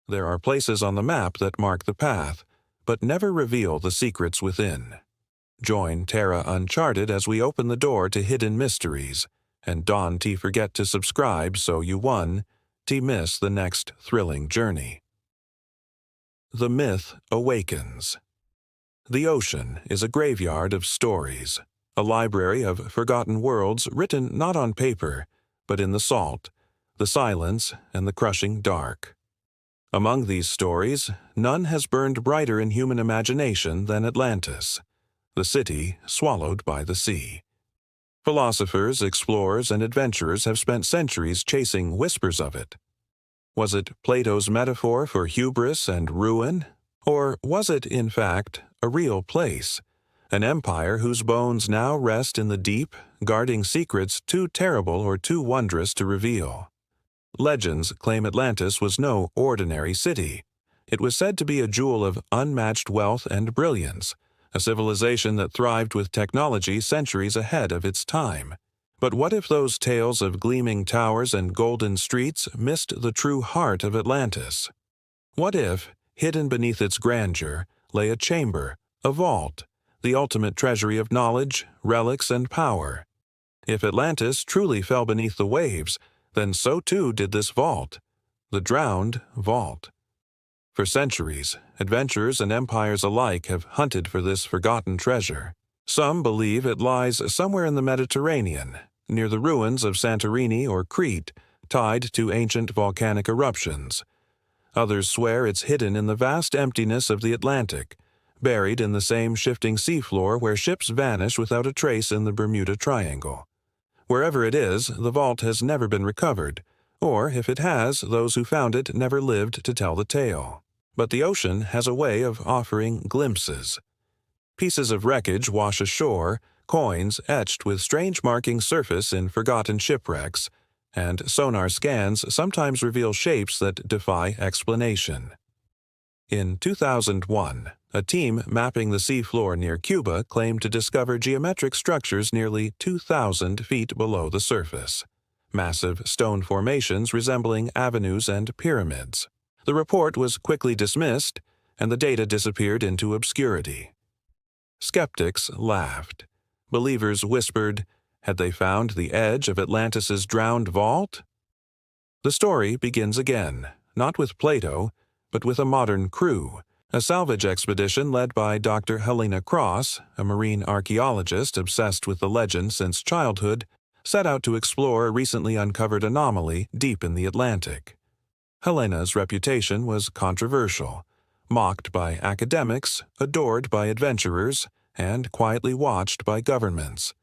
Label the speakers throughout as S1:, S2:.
S1: There are places on the map that mark the path, but never reveal the secrets within. Join Terra Uncharted as we open the door to hidden mysteries, and don't forget to subscribe so you miss the next thrilling journey. The myth awakens. The ocean is a graveyard of stories, a library of forgotten worlds written not on paper, but in the salt, the silence, and the crushing dark. Among these stories, none has burned brighter in human imagination than Atlantis, the city swallowed by the sea. Philosophers, explorers, and adventurers have spent centuries chasing whispers of it. Was it Plato's metaphor for hubris and ruin? Or was it, in fact, a real place, an empire whose bones now rest in the deep, guarding secrets too terrible or too wondrous to reveal? Legends claim Atlantis was no ordinary city. It was said to be a jewel of unmatched wealth and brilliance, a civilization that thrived with technology centuries ahead of its time. But what if those tales of gleaming towers and golden streets missed the true heart of Atlantis? What if, hidden beneath its grandeur, lay a chamber, a vault, the ultimate treasury of knowledge, relics, and power? If Atlantis truly fell beneath the waves, then so too did this vault, the drowned vault. For centuries, adventurers and empires alike have hunted for this forgotten treasure. Some believe it lies somewhere in the Mediterranean, near the ruins of Santorini or Crete, tied to ancient volcanic eruptions. Others swear it's hidden in the vast emptiness of the Atlantic, buried in the same shifting seafloor where ships vanish without a trace in the Bermuda Triangle. Wherever it is, the vault has never been recovered, or if it has, those who found it never lived to tell the tale. But the ocean has a way of offering glimpses. Pieces of wreckage wash ashore, coins etched with strange markings surface in forgotten shipwrecks, and sonar scans sometimes reveal shapes that defy explanation. In 2001, a team mapping the seafloor near Cuba claimed to discover geometric structures nearly 2,000 feet below the surface, massive stone formations resembling avenues and pyramids. The report was quickly dismissed, and the data disappeared into obscurity. Skeptics laughed. Believers whispered, had they found the edge of Atlantis's drowned vault? The story begins again, not with Plato, but with a modern crew. A salvage expedition led by Dr. Helena Cross, a marine archaeologist obsessed with the legend since childhood, set out to explore a recently uncovered anomaly deep in the Atlantic. Helena's reputation was controversial, mocked by academics, adored by adventurers, and quietly watched by governments.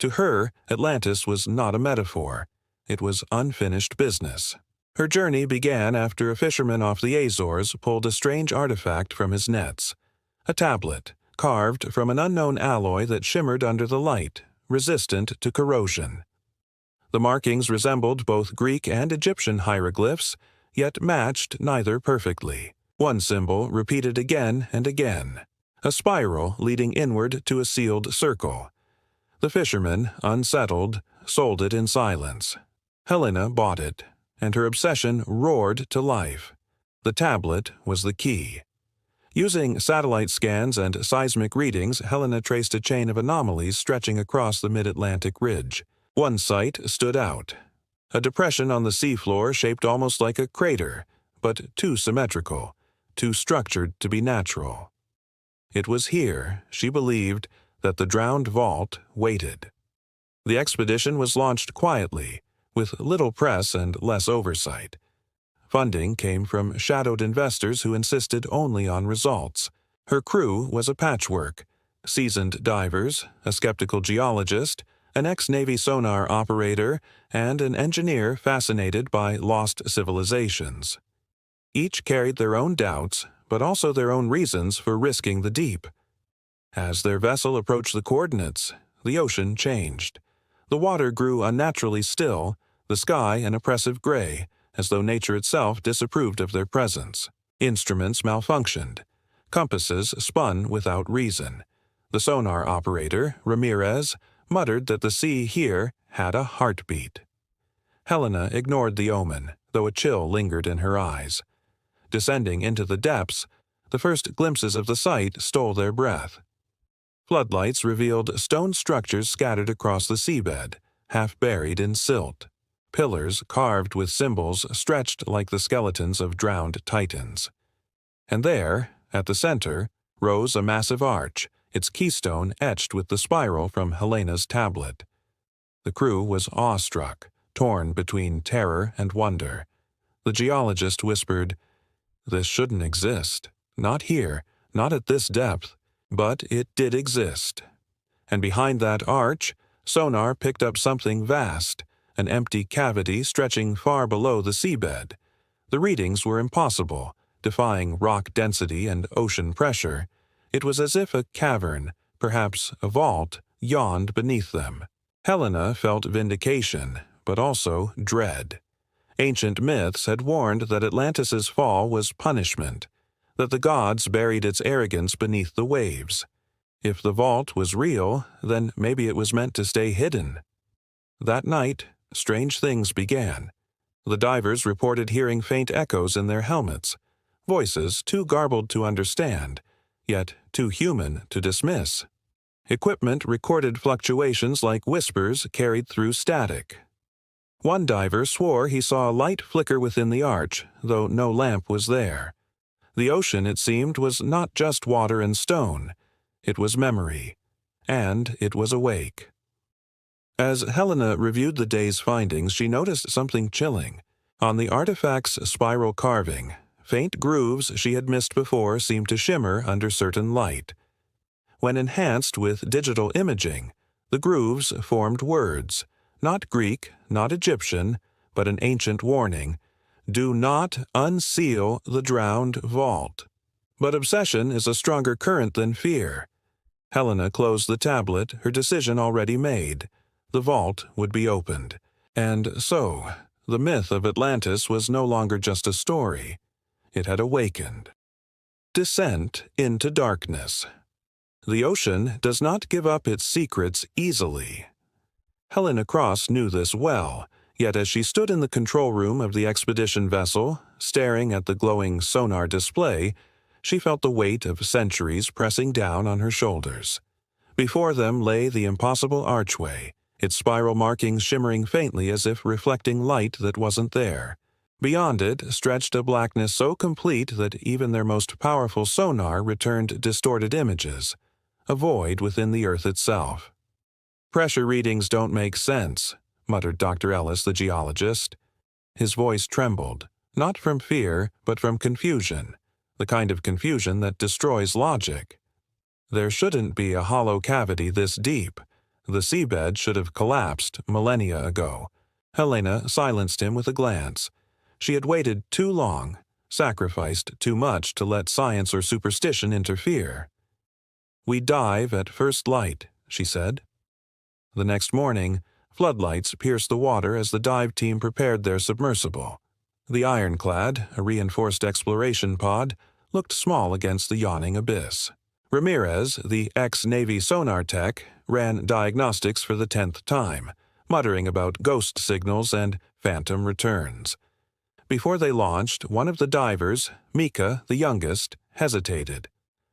S1: To her, Atlantis was not a metaphor. It was unfinished business. Her journey began after a fisherman off the Azores pulled a strange artifact from his nets, a tablet carved from an unknown alloy that shimmered under the light, resistant to corrosion. The markings resembled both Greek and Egyptian hieroglyphs, yet matched neither perfectly. One symbol repeated again and again, a spiral leading inward to a sealed circle. The fisherman, unsettled, sold it in silence. Helena bought it, and her obsession roared to life. The tablet was the key. Using satellite scans and seismic readings, Helena traced a chain of anomalies stretching across the mid-Atlantic ridge. One site stood out. A depression on the seafloor shaped almost like a crater, but too symmetrical, too structured to be natural. It was here, she believed, that the drowned vault waited. The expedition was launched quietly, with little press and less oversight. Funding came from shadowed investors who insisted only on results. Her crew was a patchwork: seasoned divers, a skeptical geologist, an ex-Navy sonar operator, and an engineer fascinated by lost civilizations. Each carried their own doubts, but also their own reasons for risking the deep. As their vessel approached the coordinates, the ocean changed. The water grew unnaturally still, the sky an oppressive gray, as though nature itself disapproved of their presence. Instruments malfunctioned. Compasses spun without reason. The sonar operator, Ramirez, muttered that the sea here had a heartbeat. Helena ignored the omen, though a chill lingered in her eyes. descending into the depths, the first glimpses of the site stole their breath. Floodlights revealed stone structures scattered across the seabed, half buried in silt. Pillars carved with symbols stretched like the skeletons of drowned titans. And there, at the center, rose a massive arch, its keystone etched with the spiral from Helena's tablet. The crew was awestruck, torn between terror and wonder. The geologist whispered, "This shouldn't exist. Not here, not at this depth." But it did exist. And behind that arch, sonar picked up something vast, an empty cavity stretching far below the seabed. The readings were impossible, defying rock density and ocean pressure. It was as if a cavern, perhaps a vault, yawned beneath them. Helena felt vindication, but also dread. Ancient myths had warned that Atlantis's fall was punishment, that the gods buried its arrogance beneath the waves. If the vault was real, then maybe it was meant to stay hidden. That night, strange things began. The divers reported hearing faint echoes in their helmets, voices too garbled to understand, yet too human to dismiss. Equipment recorded fluctuations like whispers carried through static. One diver swore he saw a light flicker within the arch, though no lamp was there. The ocean, it seemed, was not just water and stone. It was memory, and it was awake. As Helena reviewed the day's findings, she noticed something chilling. On the artifact's spiral carving, faint grooves she had missed before seemed to shimmer under certain light. When enhanced with digital imaging, the grooves formed words, not Greek, not Egyptian, but an ancient warning: "Do not unseal the drowned vault." But obsession is a stronger current than fear. Helena closed the tablet, her decision already made. The vault would be opened. And so, the myth of Atlantis was no longer just a story. It had awakened. Descent into darkness. The ocean does not give up its secrets easily. Helena Cross knew this well. Yet as she stood in the control room of the expedition vessel, staring at the glowing sonar display, she felt the weight of centuries pressing down on her shoulders. Before them lay the impossible archway, its spiral markings shimmering faintly as if reflecting light that wasn't there. Beyond it stretched a blackness so complete that even their most powerful sonar returned distorted images, a void within the earth itself. "Pressure readings don't make sense," muttered Dr. Ellis, the geologist. His voice trembled, not from fear, but from confusion, the kind of confusion that destroys logic. There shouldn't be a hollow cavity this deep. The seabed should have collapsed millennia ago. Helena silenced him with a glance. She had waited too long, sacrificed too much to let science or superstition interfere. "We dive at first light," she said. The next morning, floodlights pierced the water as the dive team prepared their submersible. The ironclad, a reinforced exploration pod, looked small against the yawning abyss. Ramirez, the ex-Navy sonar tech, ran diagnostics for the 10th time, muttering about ghost signals and phantom returns. Before they launched, one of the divers, Mika, the youngest, hesitated.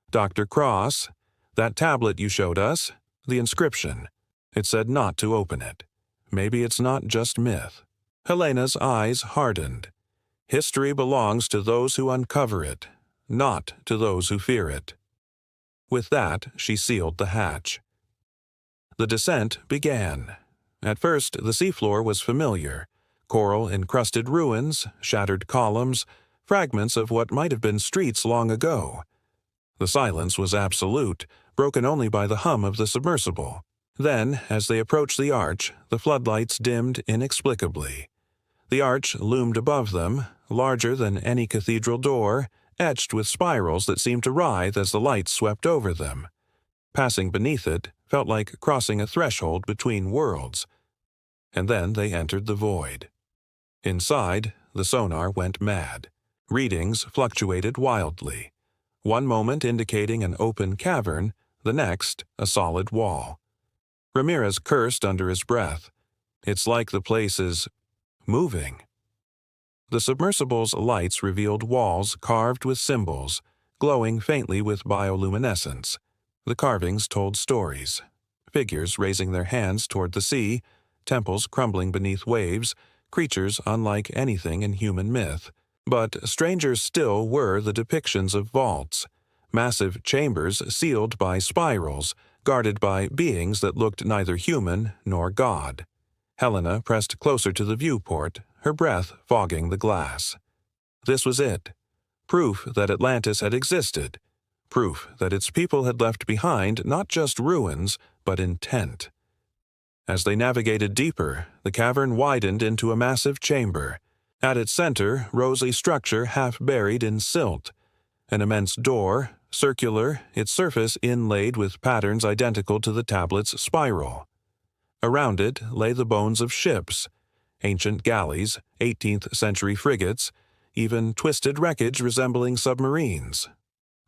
S1: "Dr. Cross, that tablet you showed us, the inscription. It said not to open it. Maybe it's not just myth." Helena's eyes hardened. History belongs to those who uncover it, not to those who fear it. With that, she sealed the hatch. The descent began. At first, the seafloor was familiar. Coral-encrusted ruins, shattered columns, fragments of what might have been streets long ago. The silence was absolute, broken only by the hum of the submersible. Then, as they approached the arch, the floodlights dimmed inexplicably. The arch loomed above them, larger than any cathedral door, etched with spirals that seemed to writhe as the lights swept over them. Passing beneath it felt like crossing a threshold between worlds. And then they entered the void. Inside, the sonar went mad. Readings fluctuated wildly. One moment indicating an open cavern, the next a solid wall. Ramirez cursed under his breath. "It's like the place is moving." The submersible's lights revealed walls carved with symbols, glowing faintly with bioluminescence. The carvings told stories. Figures raising their hands toward the sea, temples crumbling beneath waves, creatures unlike anything in human myth. But stranger still were the depictions of vaults, massive chambers sealed by spirals, guarded by beings that looked neither human nor god. Helena pressed closer to the viewport, her breath fogging the glass. This was it. Proof that Atlantis had existed. Proof that its people had left behind not just ruins, but intent. As they navigated deeper, the cavern widened into a massive chamber. At its center rose a structure half buried in silt. An immense door, circular, its surface inlaid with patterns identical to the tablet's spiral. Around it lay the bones of ships, ancient galleys, 18th-century frigates, even twisted wreckage resembling submarines.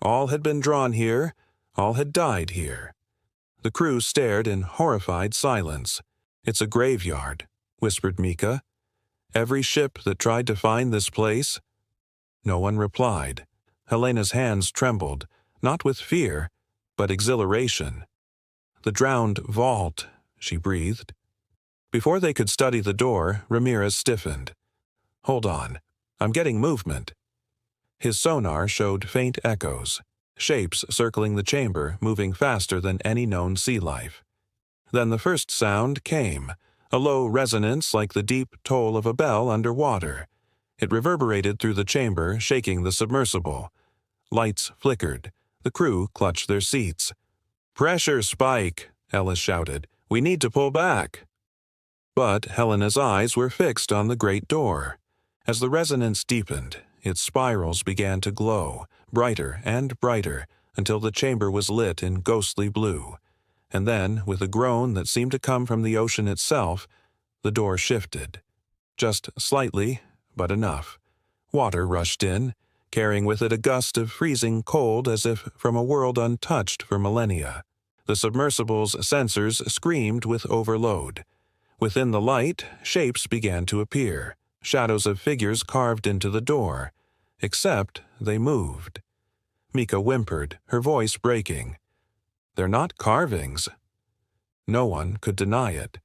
S1: All had been drawn here, all had died here. The crew stared in horrified silence. "It's a graveyard," whispered Mika. "Every ship that tried to find this place." No one replied. Helena's hands trembled, not with fear, but exhilaration. "The drowned vault," she breathed. Before they could study the door, Ramirez stiffened. "Hold on. I'm getting movement." His sonar showed faint echoes, shapes circling the chamber, moving faster than any known sea life. Then the first sound came, a low resonance like the deep toll of a bell underwater. It reverberated through the chamber, shaking the submersible. Lights flickered. The crew clutched their seats. "Pressure spike," Ellis shouted. "We need to pull back." But Helena's eyes were fixed on the great door. As the resonance deepened, its spirals began to glow, brighter and brighter, until the chamber was lit in ghostly blue. And then, with a groan that seemed to come from the ocean itself, the door shifted. Just slightly, but enough. Water rushed in, carrying with it a gust of freezing cold as if from a world untouched for millennia. The submersible's sensors screamed with overload. Within the light, shapes began to appear, shadows of figures carved into the door. Except they moved. Mika whimpered, her voice breaking. "They're not carvings." No one could deny it.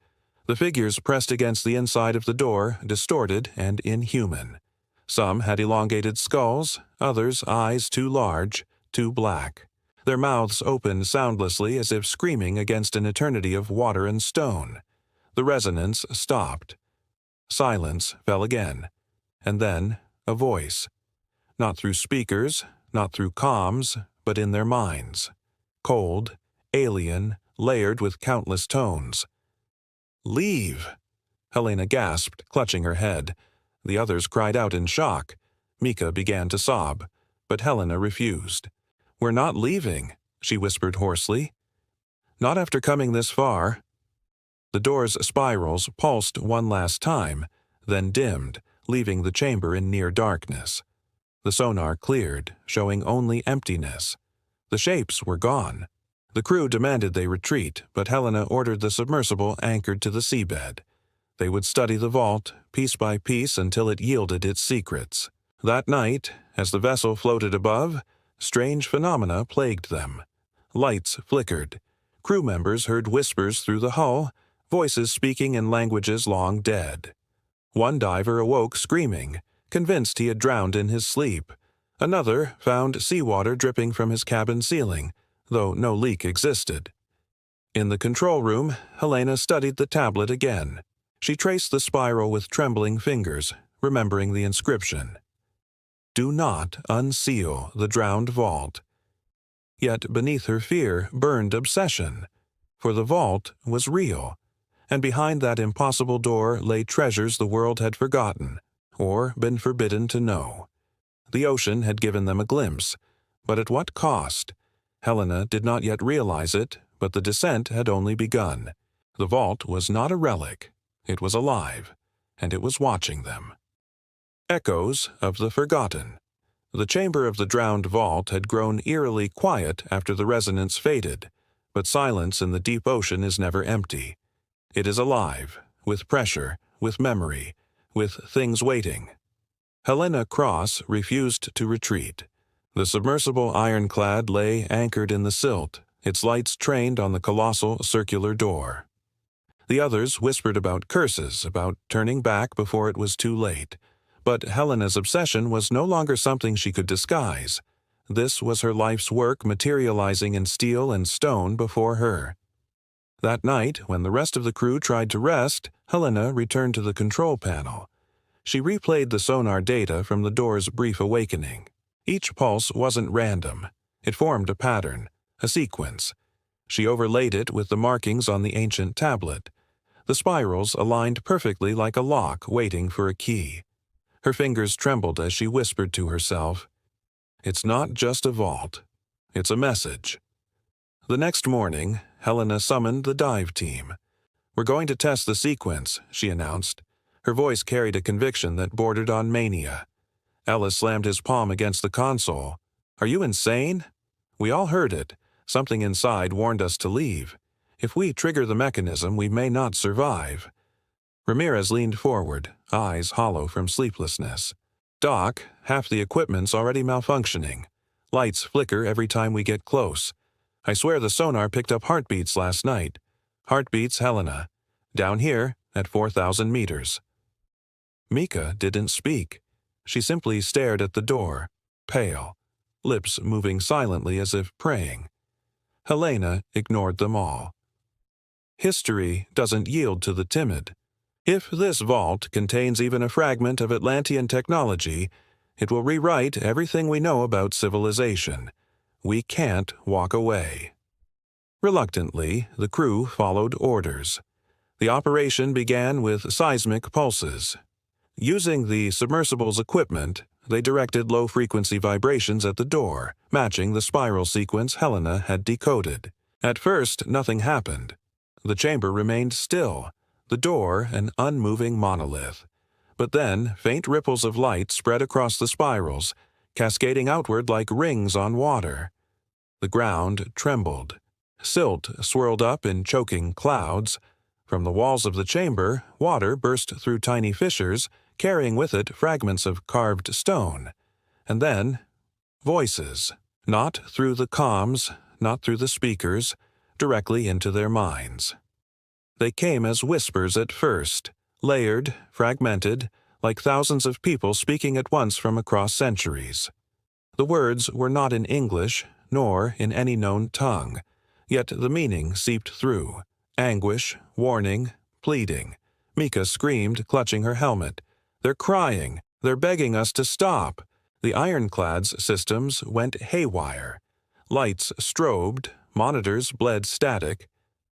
S1: The figures pressed against the inside of the door, distorted and inhuman. Some had elongated skulls, others eyes too large, too black. Their mouths opened soundlessly as if screaming against an eternity of water and stone. The resonance stopped. Silence fell again. And then a voice. Not through speakers, not through comms, but in their minds. Cold, alien, layered with countless tones. "Leave!" Helena gasped, clutching her head. The others cried out in shock. Mika began to sob, but Helena refused. "We're not leaving," she whispered hoarsely. "Not after coming this far." The door's spirals pulsed one last time, then dimmed, leaving the chamber in near darkness. The sonar cleared, showing only emptiness. The shapes were gone. The crew demanded they retreat, but Helena ordered the submersible anchored to the seabed. They would study the vault, piece by piece, until it yielded its secrets. That night, as the vessel floated above, strange phenomena plagued them. Lights flickered. Crew members heard whispers through the hull, voices speaking in languages long dead. One diver awoke screaming, convinced he had drowned in his sleep. Another found seawater dripping from his cabin ceiling, though no leak existed. In the control room, Helena studied the tablet again. She traced the spiral with trembling fingers, remembering the inscription. "Do not unseal the drowned vault." Yet beneath her fear burned obsession, for the vault was real, and behind that impossible door lay treasures the world had forgotten, or been forbidden to know. The ocean had given them a glimpse, but at what cost? Helena did not yet realize it, but the descent had only begun. The vault was not a relic. It was alive, and it was watching them. Echoes of the forgotten. The chamber of the drowned vault had grown eerily quiet after the resonance faded, but silence in the deep ocean is never empty. It is alive, with pressure, with memory, with things waiting. Helena Cross refused to retreat. The submersible ironclad lay anchored in the silt, its lights trained on the colossal circular door. The others whispered about curses, about turning back before it was too late. But Helena's obsession was no longer something she could disguise. This was her life's work materializing in steel and stone before her. That night, when the rest of the crew tried to rest, Helena returned to the control panel. She replayed the sonar data from the door's brief awakening. Each pulse wasn't random. It formed a pattern, a sequence. She overlaid it with the markings on the ancient tablet. The spirals aligned perfectly like a lock waiting for a key. Her fingers trembled as she whispered to herself, "It's not just a vault. It's a message." The next morning, Helena summoned the dive team. "We're going to test the sequence," she announced. Her voice carried a conviction that bordered on mania. Ellis slammed his palm against the console. "Are you insane?" "We all heard it. Something inside warned us to leave. If we trigger the mechanism, we may not survive." Ramirez leaned forward, eyes hollow from sleeplessness. "Doc, half the equipment's already malfunctioning. Lights flicker every time we get close. I swear the sonar picked up heartbeats last night. Heartbeats, Helena. Down here, at 4,000 meters. Mika didn't speak. She simply stared at the door, pale, lips moving silently as if praying. Helena ignored them all. History doesn't yield to the timid. If this vault contains even a fragment of Atlantean technology, it will rewrite everything we know about civilization. We can't walk away. Reluctantly, the crew followed orders. The operation began with seismic pulses. Using the submersible's equipment, they directed low-frequency vibrations at the door, matching the spiral sequence Helena had decoded. At first, nothing happened. The chamber remained still, the door an unmoving monolith. But then, faint ripples of light spread across the spirals, cascading outward like rings on water. The ground trembled. Silt swirled up in choking clouds. From the walls of the chamber, water burst through tiny fissures, carrying with it fragments of carved stone. And then, voices. Not through the comms, not through the speakers, directly into their minds. They came as whispers at first, layered, fragmented, like thousands of people speaking at once from across centuries. The words were not in English, nor in any known tongue, yet the meaning seeped through. Anguish, warning, pleading. Mika screamed, clutching her helmet. "They're crying. They're begging us to stop." The ironclad's systems went haywire. Lights strobed, monitors bled static.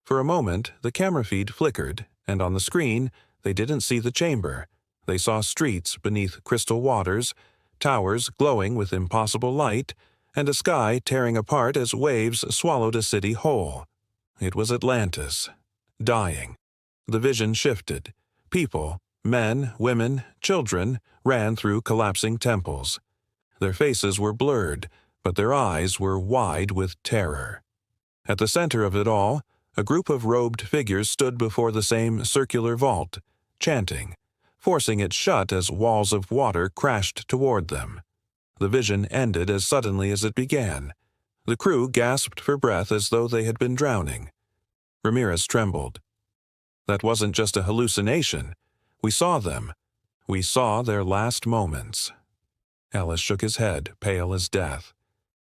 S1: For a moment, the camera feed flickered, and on the screen, they didn't see the chamber. They saw streets beneath crystal waters, towers glowing with impossible light, and a sky tearing apart as waves swallowed a city whole. It was Atlantis, dying. The vision shifted. People, men, women, children, ran through collapsing temples. Their faces were blurred, but their eyes were wide with terror. At the center of it all, a group of robed figures stood before the same circular vault, chanting, forcing it shut as walls of water crashed toward them. The vision ended as suddenly as it began. The crew gasped for breath as though they had been drowning. Ramirez trembled. "That wasn't just a hallucination. We saw them. We saw their last moments." Ellis shook his head, pale as death.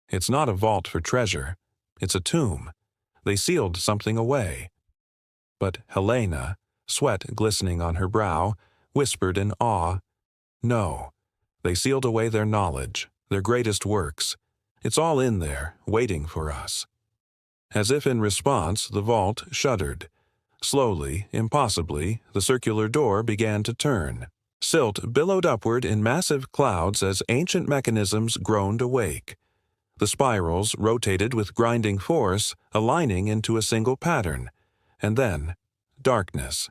S1: "It's not a vault for treasure. It's a tomb. They sealed something away." But Helena, sweat glistening on her brow, whispered in awe, "No. They sealed away their knowledge, their greatest works. It's all in there, waiting for us." As if in response, the vault shuddered. Slowly, impossibly, the circular door began to turn. Silt billowed upward in massive clouds as ancient mechanisms groaned awake. The spirals rotated with grinding force, aligning into a single pattern. And then, darkness.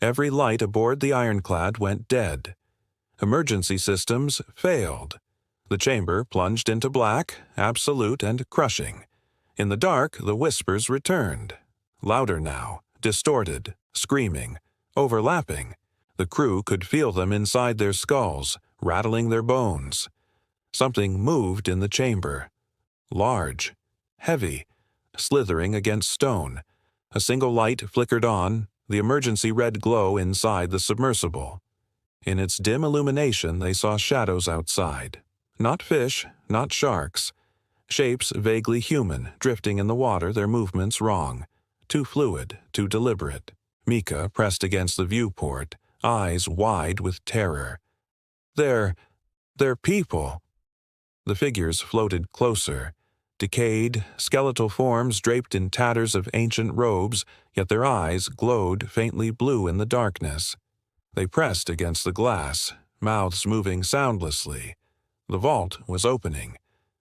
S1: Every light aboard the ironclad went dead. Emergency systems failed. The chamber plunged into black, absolute and crushing. In the dark, the whispers returned. Louder now, distorted, screaming, overlapping. The crew could feel them inside their skulls, rattling their bones. Something moved in the chamber. Large, heavy, slithering against stone. A single light flickered on, the emergency red glow inside the submersible. In its dim illumination, they saw shadows outside. Not fish, not sharks. Shapes vaguely human, drifting in the water, their movements wrong. Too fluid, too deliberate. Mika pressed against the viewport, eyes wide with terror. They're people. The figures floated closer. Decayed, skeletal forms draped in tatters of ancient robes, yet their eyes glowed faintly blue in the darkness. They pressed against the glass, mouths moving soundlessly. The vault was opening,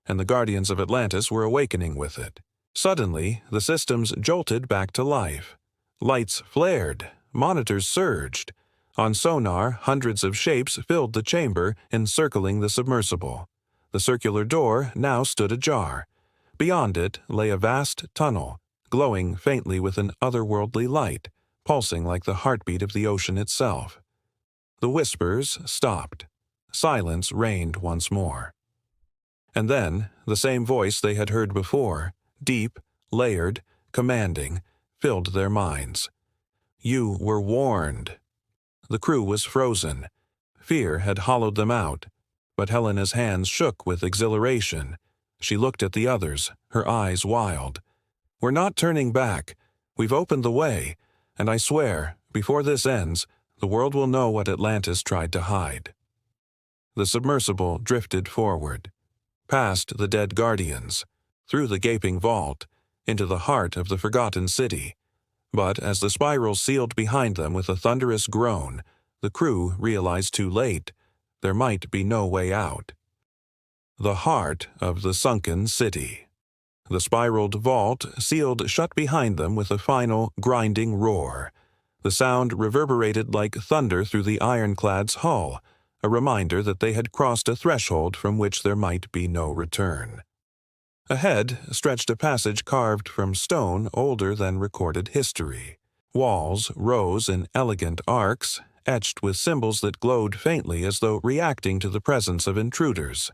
S1: and the guardians of Atlantis were awakening with it. Suddenly, the systems jolted back to life. Lights flared, monitors surged. On sonar, hundreds of shapes filled the chamber, encircling the submersible. The circular door now stood ajar. Beyond it lay a vast tunnel, glowing faintly with an otherworldly light, pulsing like the heartbeat of the ocean itself. The whispers stopped. Silence reigned once more. And then, the same voice they had heard before, deep, layered, commanding, filled their minds. You were warned. The crew was frozen. Fear had hollowed them out. But Helena's hands shook with exhilaration. She looked at the others, her eyes wild. We're not turning back. We've opened the way, and I swear, before this ends, the world will know what Atlantis tried to hide. The submersible drifted forward, past the dead guardians, through the gaping vault, into the heart of the forgotten city. But as the spiral sealed behind them with a thunderous groan, the crew realized too late there might be no way out. The heart of the sunken city. The spiraled vault sealed shut behind them with a final, grinding roar. The sound reverberated like thunder through the ironclad's hull, a reminder that they had crossed a threshold from which there might be no return. Ahead stretched a passage carved from stone older than recorded history. Walls rose in elegant arcs, etched with symbols that glowed faintly as though reacting to the presence of intruders.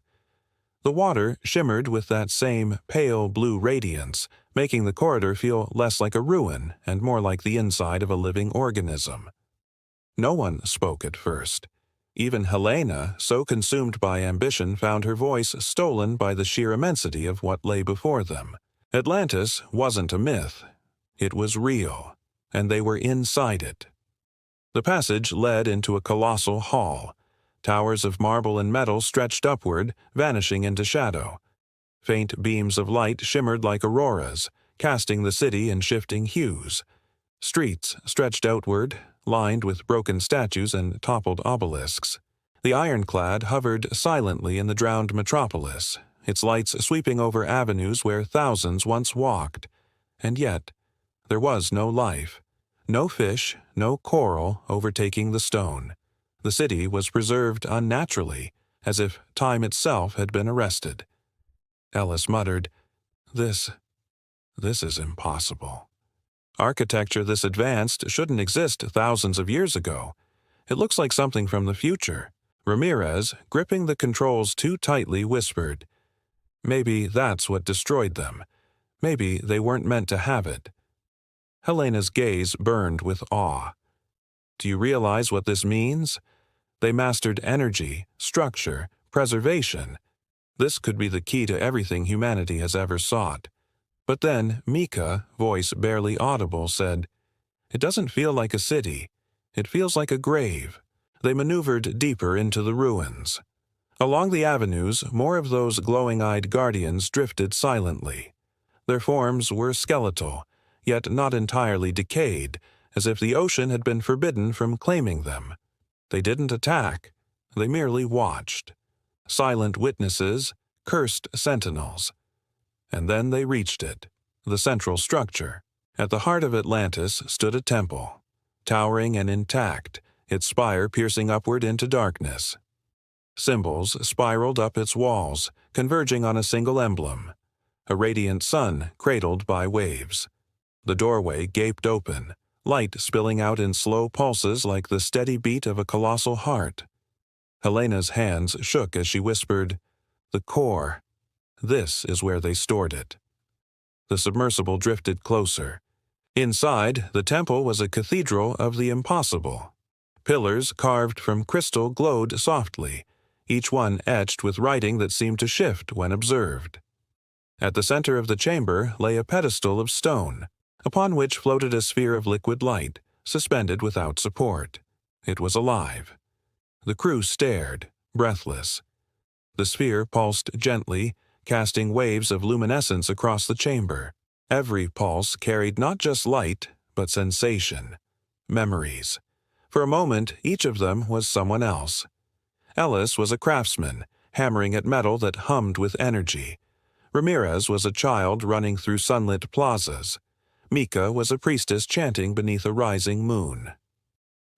S1: The water shimmered with that same pale blue radiance, making the corridor feel less like a ruin and more like the inside of a living organism. No one spoke at first. Even Helena, so consumed by ambition, found her voice stolen by the sheer immensity of what lay before them. Atlantis wasn't a myth. It was real, and they were inside it. The passage led into a colossal hall. Towers of marble and metal stretched upward, vanishing into shadow. Faint beams of light shimmered like auroras, casting the city in shifting hues. Streets stretched outward, lined with broken statues and toppled obelisks. The ironclad hovered silently in the drowned metropolis, its lights sweeping over avenues where thousands once walked. And yet, there was no life. No fish, no coral overtaking the stone. The city was preserved unnaturally, as if time itself had been arrested. Ellis muttered, This is impossible. Architecture this advanced shouldn't exist thousands of years ago. It looks like something from the future. Ramirez, gripping the controls too tightly, whispered, Maybe that's what destroyed them. Maybe they weren't meant to have it. Helena's gaze burned with awe. Do you realize what this means? They mastered energy, structure, preservation. This could be the key to everything humanity has ever sought. But then Mika, voice barely audible, said, It doesn't feel like a city. It feels like a grave. They maneuvered deeper into the ruins. Along the avenues, more of those glowing-eyed guardians drifted silently. Their forms were skeletal, yet not entirely decayed, as if the ocean had been forbidden from claiming them. They didn't attack. They merely watched. Silent witnesses, cursed sentinels. And then they reached it, the central structure. At the heart of Atlantis stood a temple, towering and intact, its spire piercing upward into darkness. Symbols spiraled up its walls, converging on a single emblem, a radiant sun cradled by waves. The doorway gaped open, light spilling out in slow pulses like the steady beat of a colossal heart. Helena's hands shook as she whispered, "The core. This is where they stored it." The submersible drifted closer. Inside, the temple was a cathedral of the impossible. Pillars carved from crystal glowed softly, each one etched with writing that seemed to shift when observed. At the center of the chamber lay a pedestal of stone, upon which floated a sphere of liquid light, suspended without support. It was alive. The crew stared, breathless. The sphere pulsed gently, casting waves of luminescence across the chamber. Every pulse carried not just light, but sensation, memories. For a moment, each of them was someone else. Ellis was a craftsman, hammering at metal that hummed with energy. Ramirez was a child running through sunlit plazas. Mika was a priestess chanting beneath a rising moon.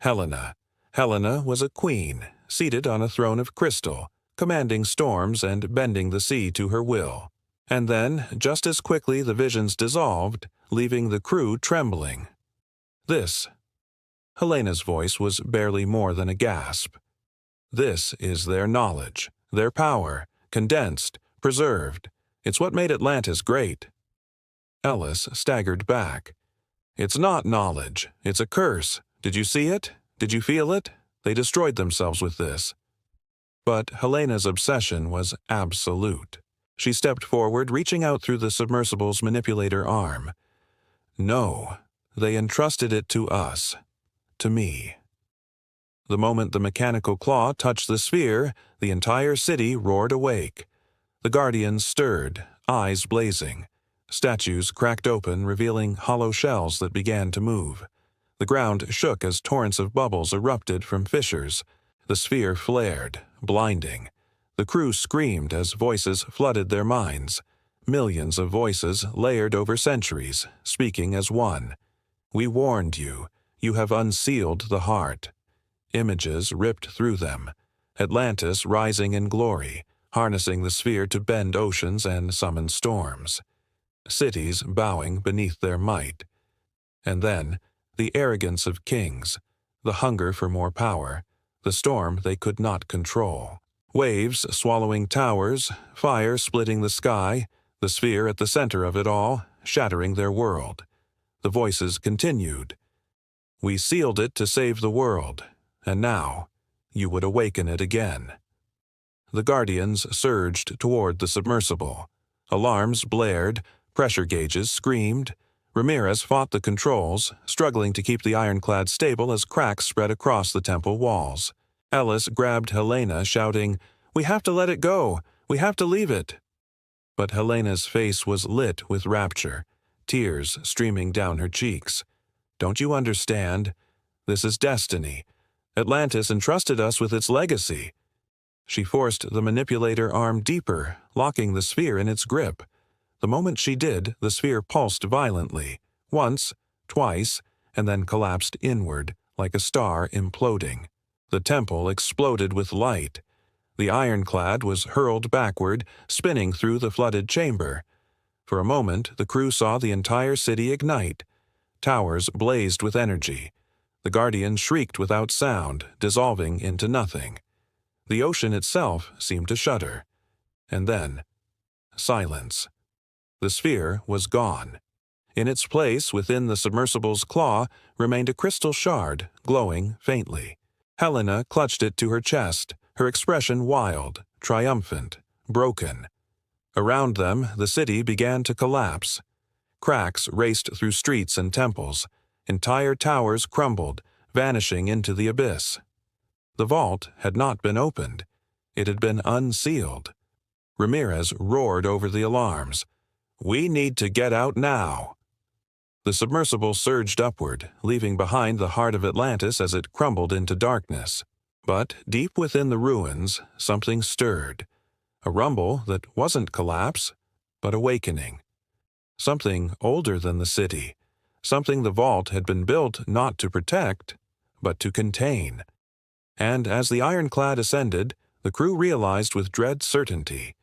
S1: Helena was a queen, seated on a throne of crystal, commanding storms and bending the sea to her will. And then, just as quickly the visions dissolved, leaving the crew trembling. This. Helena's voice was barely more than a gasp. This is their knowledge, their power, condensed, preserved. It's what made Atlantis great. Ellis staggered back. It's not knowledge, it's a curse. Did you see it? Did you feel it? They destroyed themselves with this. But Helena's obsession was absolute. She stepped forward, reaching out through the submersible's manipulator arm. No, they entrusted it to us. To me. The moment the mechanical claw touched the sphere, the entire city roared awake. The guardians stirred, eyes blazing. Statues cracked open, revealing hollow shells that began to move. The ground shook as torrents of bubbles erupted from fissures. The sphere flared, blinding. The crew screamed as voices flooded their minds. Millions of voices layered over centuries, speaking as one. We warned you. You have unsealed the heart. Images ripped through them. Atlantis rising in glory, harnessing the sphere to bend oceans and summon storms. Cities bowing beneath their might. And then, the arrogance of kings, the hunger for more power, the storm they could not control. Waves swallowing towers, fire splitting the sky, the sphere at the center of it all, shattering their world. The voices continued. We sealed it to save the world, and now you would awaken it again. The guardians surged toward the submersible. Alarms blared, pressure gauges screamed. Ramirez fought the controls, struggling to keep the ironclad stable as cracks spread across the temple walls. Ellis grabbed Helena, shouting, "We have to let it go! We have to leave it!" But Helena's face was lit with rapture, tears streaming down her cheeks. "Don't you understand? This is destiny. Atlantis entrusted us with its legacy." She forced the manipulator arm deeper, locking the sphere in its grip. The moment she did, the sphere pulsed violently, once, twice, and then collapsed inward, like a star imploding. The temple exploded with light. The ironclad was hurled backward, spinning through the flooded chamber. For a moment, the crew saw the entire city ignite. Towers blazed with energy. The guardians shrieked without sound, dissolving into nothing. The ocean itself seemed to shudder. And then, silence. The sphere was gone. In its place, within the submersible's claw, remained a crystal shard, glowing faintly. Helena clutched it to her chest, her expression wild, triumphant, broken. Around them, the city began to collapse. Cracks raced through streets and temples. Entire towers crumbled, vanishing into the abyss. The vault had not been opened. It had been unsealed. Ramirez roared over the alarms. "We need to get out now." The submersible surged upward, leaving behind the heart of Atlantis as it crumbled into darkness. But deep within the ruins, something stirred. A rumble that wasn't collapse, but awakening. Something older than the city. Something the vault had been built not to protect, but to contain. And as the ironclad ascended, the crew realized with dread certainty.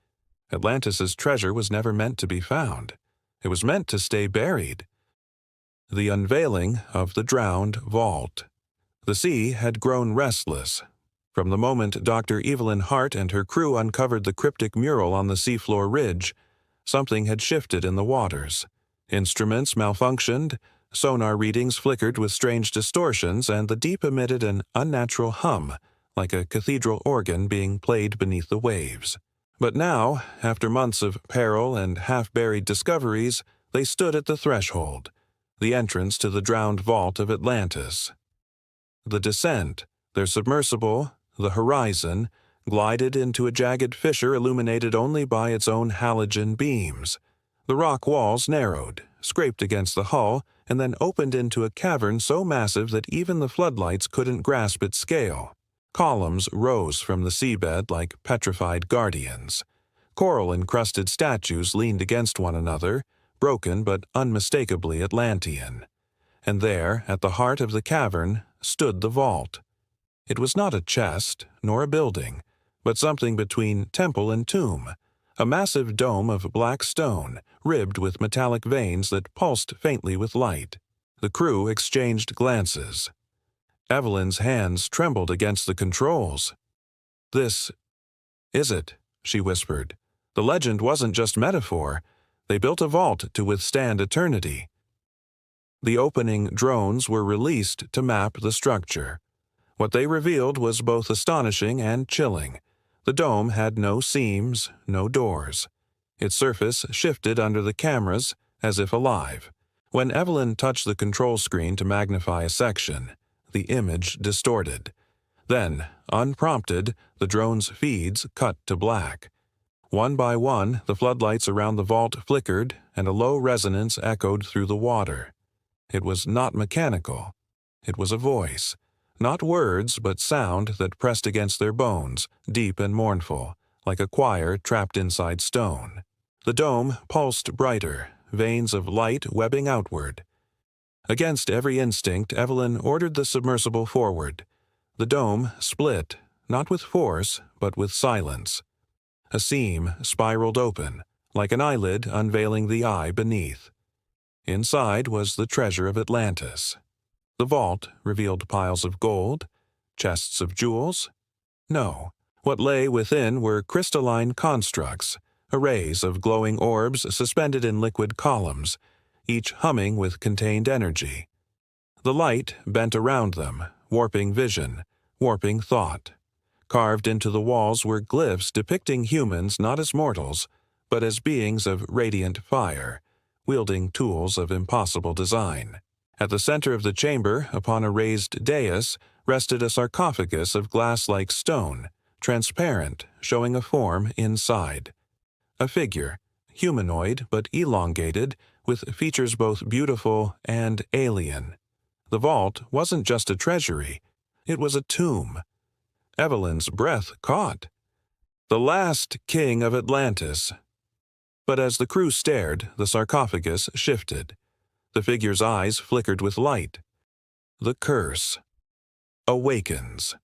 S1: Atlantis's treasure was never meant to be found. It was meant to stay buried. The unveiling of the drowned vault. The sea had grown restless. From the moment Dr. Evelyn Hart and her crew uncovered the cryptic mural on the seafloor ridge, something had shifted in the waters. Instruments malfunctioned, sonar readings flickered with strange distortions, and the deep emitted an unnatural hum, like a cathedral organ being played beneath the waves. But now, after months of peril and half-buried discoveries, they stood at the threshold, the entrance to the drowned vault of Atlantis. The descent, their submersible, the horizon, glided into a jagged fissure illuminated only by its own halogen beams. The rock walls narrowed, scraped against the hull, and then opened into a cavern so massive that even the floodlights couldn't grasp its scale. Columns rose from the seabed like petrified guardians. Coral-encrusted statues leaned against one another, broken but unmistakably Atlantean. And there, at the heart of the cavern, stood the vault. It was not a chest, nor a building, but something between temple and tomb, a massive dome of black stone, ribbed with metallic veins that pulsed faintly with light. The crew exchanged glances. Evelyn's hands trembled against the controls. "This is it," she whispered. "The legend wasn't just metaphor. They built a vault to withstand eternity." The opening drones were released to map the structure. What they revealed was both astonishing and chilling. The dome had no seams, no doors. Its surface shifted under the cameras, as if alive. When Evelyn touched the control screen to magnify a section, the image distorted. Then, unprompted, the drone's feeds cut to black. One by one, the floodlights around the vault flickered, and a low resonance echoed through the water. It was not mechanical. It was a voice. Not words, but sound that pressed against their bones, deep and mournful, like a choir trapped inside stone. The dome pulsed brighter, veins of light webbing outward. Against every instinct, Evelyn ordered the submersible forward. The dome split, not with force, but with silence. A seam spiraled open, like an eyelid unveiling the eye beneath. Inside was the treasure of Atlantis. The vault revealed piles of gold, chests of jewels. No, what lay within were crystalline constructs, arrays of glowing orbs suspended in liquid columns, each humming with contained energy. The light bent around them, warping vision, warping thought. Carved into the walls were glyphs depicting humans not as mortals, but as beings of radiant fire, wielding tools of impossible design. At the center of the chamber, upon a raised dais, rested a sarcophagus of glass-like stone, transparent, showing a form inside. A figure, humanoid but elongated, with features both beautiful and alien. The vault wasn't just a treasury, it was a tomb. Evelyn's breath caught. The last king of Atlantis. But as the crew stared, the sarcophagus shifted. The figure's eyes flickered with light. The curse awakens.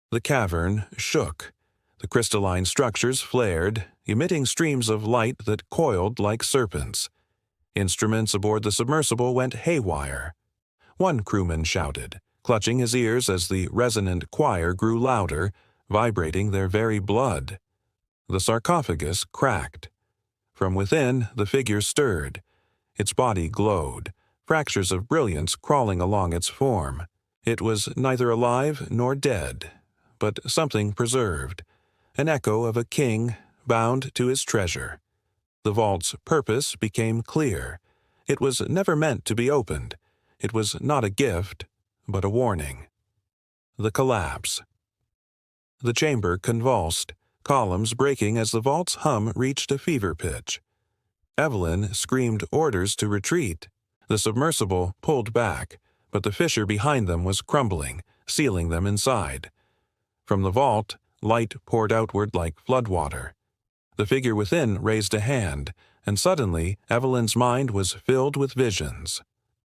S1: The cavern shook. The crystalline structures flared, emitting streams of light that coiled like serpents. Instruments aboard the submersible went haywire. One crewman shouted, clutching his ears as the resonant choir grew louder, vibrating their very blood. The sarcophagus cracked. From within, the figure stirred. Its body glowed, fractures of brilliance crawling along its form. It was neither alive nor dead, but something preserved, an echo of a king bound to his treasure. The vault's purpose became clear. It was never meant to be opened. It was not a gift, but a warning. The collapse. The chamber convulsed, columns breaking as the vault's hum reached a fever pitch. Evelyn screamed orders to retreat. The submersible pulled back, but the fissure behind them was crumbling, sealing them inside. From the vault, light poured outward like floodwater. The figure within raised a hand, and suddenly Evelyn's mind was filled with visions.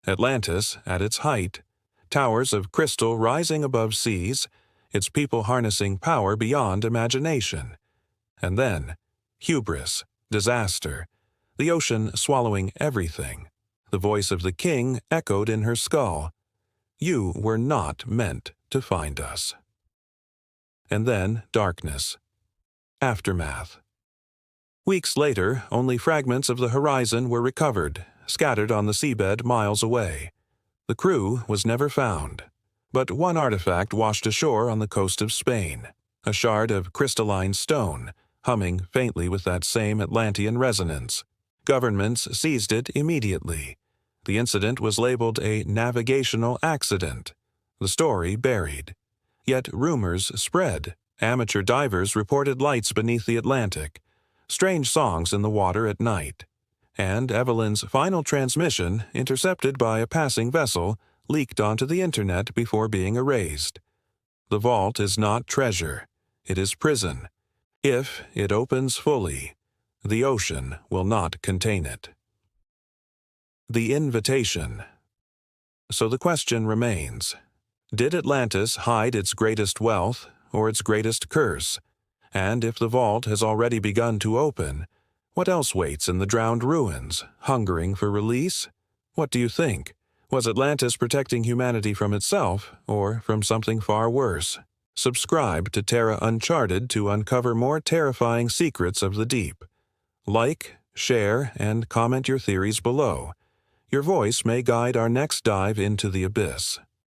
S1: Atlantis at its height, towers of crystal rising above seas, its people harnessing power beyond imagination. And then, hubris, disaster, the ocean swallowing everything. The voice of the king echoed in her skull. "You were not meant to find us." and then darkness. Aftermath. Weeks later, only fragments of the horizon were recovered, scattered on the seabed miles away. The crew was never found, but one artifact washed ashore on the coast of Spain, a shard of crystalline stone, humming faintly with that same Atlantean resonance. Governments seized it immediately. The incident was labeled a navigational accident, the story buried. Yet rumors spread. Amateur divers reported lights beneath the Atlantic, strange songs in the water at night, and Evelyn's final transmission, intercepted by a passing vessel, leaked onto the internet before being erased. The vault is not treasure, it is prison. If it opens fully, the ocean will not contain it. The invitation. So the question remains, did Atlantis hide its greatest wealth or its greatest curse? And if the vault has already begun to open, what else waits in the drowned ruins, hungering for release? What do you think? Was Atlantis protecting humanity from itself, or from something far worse? Subscribe to Terra Uncharted to uncover more terrifying secrets of the deep. Like, share, and comment your theories below. Your voice may guide our next dive into the abyss.